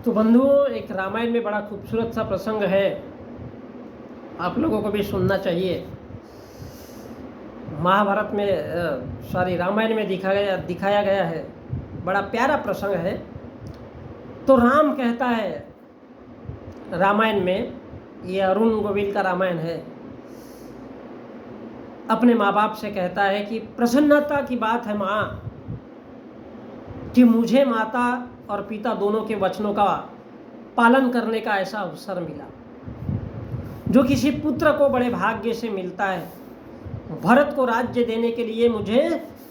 तो बंधुओं, एक रामायण में बड़ा खूबसूरत सा प्रसंग है, आप लोगों को भी सुनना चाहिए। महाभारत में रामायण में दिखाया गया है, बड़ा प्यारा प्रसंग है। तो राम कहता है रामायण में, ये अरुण गोविल का रामायण है, अपने माँ बाप से कहता है कि प्रसन्नता की बात है माँ कि मुझे माता और पिता दोनों के वचनों का पालन करने का ऐसा अवसर मिला जो किसी पुत्र को बड़े भाग्य से मिलता है। भरत को राज्य देने के लिए मुझे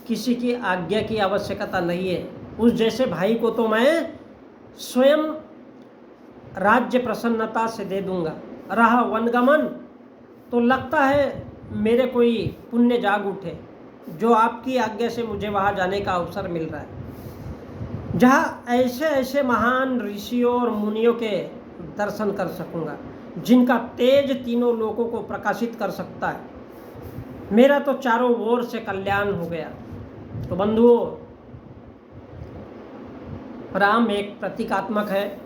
किसी की आज्ञा की आवश्यकता नहीं है। उस जैसे भाई को तो मैं स्वयं राज्य प्रसन्नता से दे दूंगा। रहा वनगमन, तो लगता है मेरे कोई पुण्य जाग उठे जो आपकी आज्ञा से मुझे वहाँ जाने का अवसर मिल रहा है, जहाँ ऐसे ऐसे महान ऋषियों और मुनियों के दर्शन कर सकूंगा जिनका तेज तीनों लोगों को प्रकाशित कर सकता है। मेरा तो चारों ओर से कल्याण हो गया। तो बंधुओं, राम एक प्रतीकात्मक है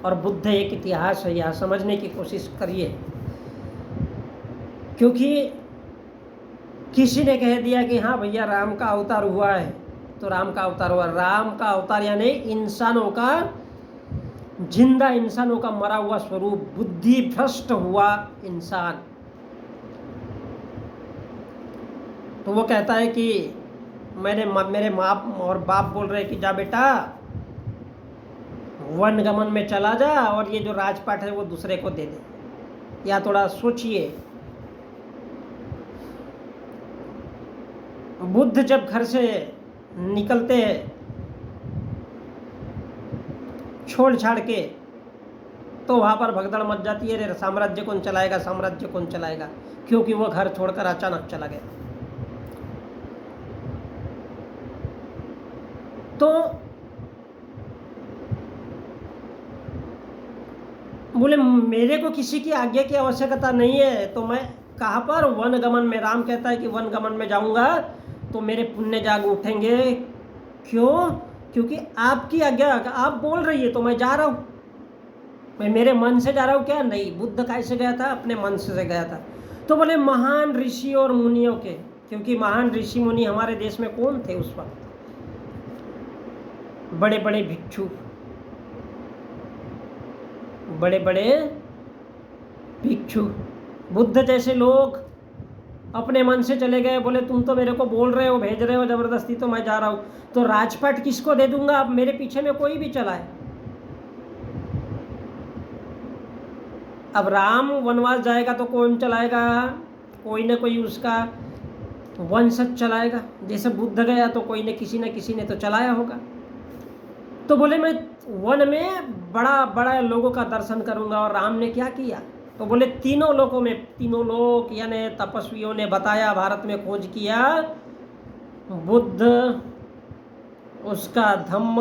और बुद्ध एक इतिहास है। यह समझने की कोशिश करिए, क्योंकि किसी ने कह दिया कि हाँ भैया राम का अवतार हुआ है, तो राम का अवतार हुआ। राम का अवतार यानी इंसानों का, जिंदा इंसानों का मरा हुआ स्वरूप, बुद्धि भ्रष्ट हुआ इंसान। तो वो कहता है कि मेरे माँ और बाप बोल रहे कि जा बेटा वनगमन में चला जा और ये जो राजपाट है वो दूसरे को दे दे। या थोड़ा सोचिए, बुद्ध जब घर से निकलते हैं छोड़ छाड़ के, तो वहाँ पर भगदड़ मच जाती है, रे साम्राज्य कौन चलाएगा, साम्राज्य कौन चलाएगा, क्योंकि वो घर छोड़कर अचानक चला गया। तो बोले मेरे को किसी की आज्ञा की आवश्यकता नहीं है, तो मैं कहाँ पर, वनगमन में। राम कहता है कि वनगमन में जाऊंगा तो मेरे पुण्य जाग उठेंगे। क्यों? क्योंकि आपकी आज्ञा, आप बोल रही है तो मैं जा रहा हूँ। मैं मेरे मन से जा रहा हूँ क्या? नहीं। बुद्ध कैसे गया था? अपने मन से गया था। तो बोले महान ऋषि और मुनियों के, क्योंकि महान ऋषि मुनि हमारे देश में कौन थे उस वक्त? बड़े बड़े भिक्षु, बड़े बड़े भिक्षु, बुद्ध जैसे लोग अपने मन से चले गए। बोले तुम तो मेरे को बोल रहे हो, भेज रहे हो जबरदस्ती, तो मैं जा रहा हूँ। तो राजपाट किसको दे दूंगा? अब मेरे पीछे में कोई भी चला है। अब राम वनवास जाएगा तो कौन चलाएगा? कोई ना कोई उसका वंशज चलाएगा। जैसे बुद्ध गया तो कोई न किसी ने तो चलाया होगा। तो बोले मैं वन में बड़ा बड़ा लोगों का दर्शन करूंगा। और राम ने क्या किया? तो बोले तीनों लोगों में, तीनों लोग यानी तपस्वियों ने बताया, भारत में खोज किया, बुद्ध, उसका धम्म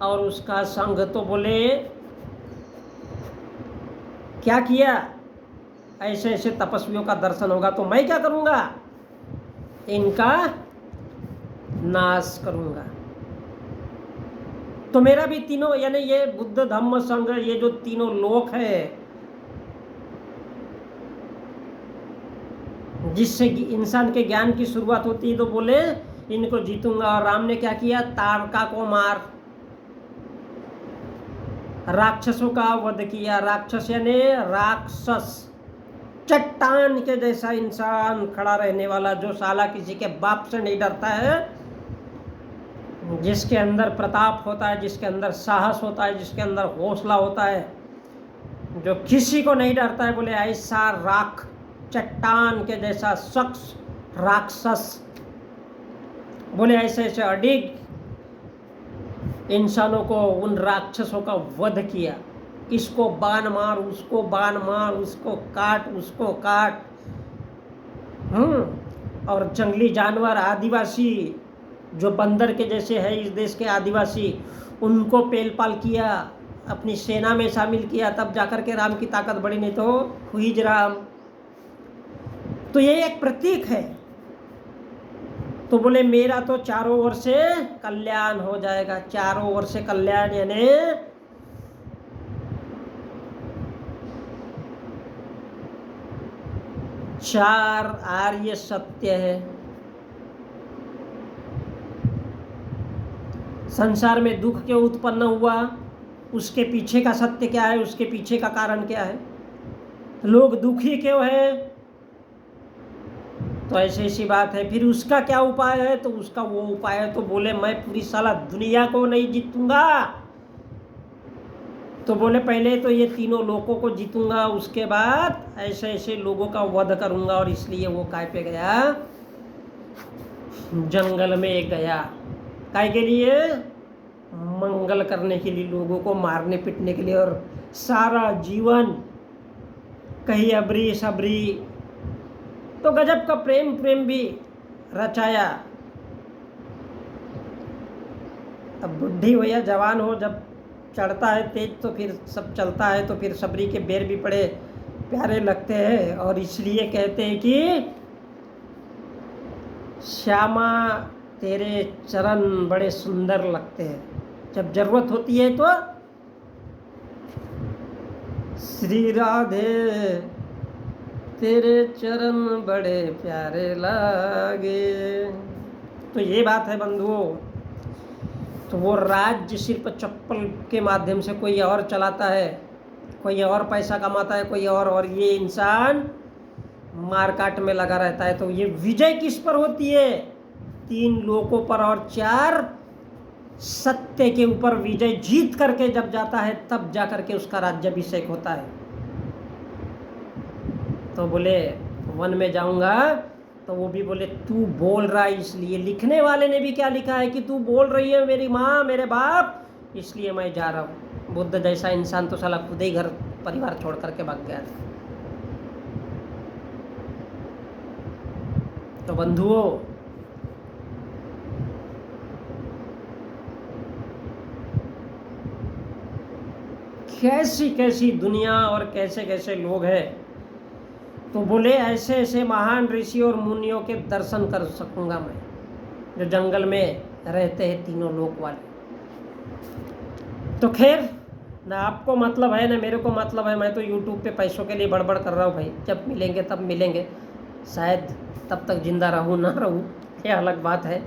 और उसका संघ। तो बोले क्या किया? ऐसे ऐसे तपस्वियों का दर्शन होगा तो मैं क्या करूंगा? इनका नाश करूंगा। तो मेरा भी तीनों, यानी ये बुद्ध धम्म संघ, ये जो तीनों लोक है जिससे इंसान के ज्ञान की शुरुआत होती है, तो बोले इनको जीतूंगा। और राम ने क्या किया? तारका को मार, राक्षसों का वध किया। राक्षस यानी राक्षस, चट्टान के जैसा इंसान खड़ा रहने वाला, जो साला किसी के बाप से नहीं डरता है, जिसके अंदर प्रताप होता है, जिसके अंदर साहस होता है, जिसके अंदर हौसला होता है, जो किसी को नहीं डरता है। बोले ऐसा राख, चट्टान के जैसा शख्स, राक्षस। बोले ऐसे ऐसे अडिग इंसानों को, उन राक्षसों का वध किया। इसको बाण मार, उसको बाण मार, उसको काट, उसको काट। और जंगली जानवर, आदिवासी जो बंदर के जैसे है इस देश के आदिवासी, उनको पेल पाल किया, अपनी सेना में शामिल किया। तब जाकर के राम की ताकत बढ़ी, नहीं तो हुईज राम। तो ये एक प्रतीक है। तो बोले मेरा तो चारों ओर से कल्याण हो जाएगा। चारों ओर से कल्याण यानी 4 आर्य सत्य है। संसार में दुख क्यों उत्पन्न हुआ, उसके पीछे का सत्य क्या है, उसके पीछे का कारण क्या है। लोग दुखी क्यों है, तो ऐसी ऐसी बात है। फिर उसका क्या उपाय है, तो उसका वो उपाय है, तो बोले मैं पूरी साला दुनिया को नहीं जीतूंगा, तो बोले पहले तो ये तीनों लोगों को जीतूंगा, उसके बाद ऐसे ऐसे लोगों का वध करूंगा। और इसलिए वो काय पे गया, जंगल में गया। काय के लिए, मंगल करने के लिए, लोगों को मारने पीटने के लिए। और सारा जीवन कहीं अबरी सबरी, तो गजब का प्रेम भी रचाया। अब बुढ़ी हो या जवान हो, जब चढ़ता है तेज तो फिर सब चलता है, तो फिर सबरी के बेर भी बड़े प्यारे लगते हैं। और इसलिए कहते हैं कि श्यामा तेरे चरण बड़े सुंदर लगते हैं। जब जरूरत होती है तो श्री राधे तेरे चरण बड़े प्यारे लागे। तो ये बात है बंधुओं। तो वो राज्य सिर्फ चप्पल के माध्यम से कोई और चलाता है, कोई और पैसा कमाता है, कोई और ये इंसान मारकाट में लगा रहता है। तो ये विजय किस पर होती है, 3 लोगों पर और 4 सत्य के ऊपर विजय जीत करके जब जाता है, तब जा करके उसका राज्याभिषेक होता है। तो बोले वन में जाऊंगा, तो वो भी बोले तू बोल रहा है, इसलिए। लिखने वाले ने भी क्या लिखा है कि तू बोल रही है मेरी माँ मेरे बाप, इसलिए मैं जा रहा हूँ। बुद्ध जैसा इंसान तो साला खुद ही घर परिवार छोड़ करके भाग गया था। तो बंधुओं, कैसी कैसी दुनिया और कैसे कैसे लोग हैं। तो बोले ऐसे ऐसे महान ऋषि और मुनियों के दर्शन कर सकूंगा मैं, जो जंगल में रहते हैं, तीनों लोक वाले। तो खैर, ना आपको मतलब है ना मेरे को मतलब है। मैं तो यूट्यूब पे पैसों के लिए बड़बड़ कर रहा हूँ भाई। जब मिलेंगे तब मिलेंगे, शायद तब तक जिंदा रहूँ ना रहूँ, ये अलग बात है।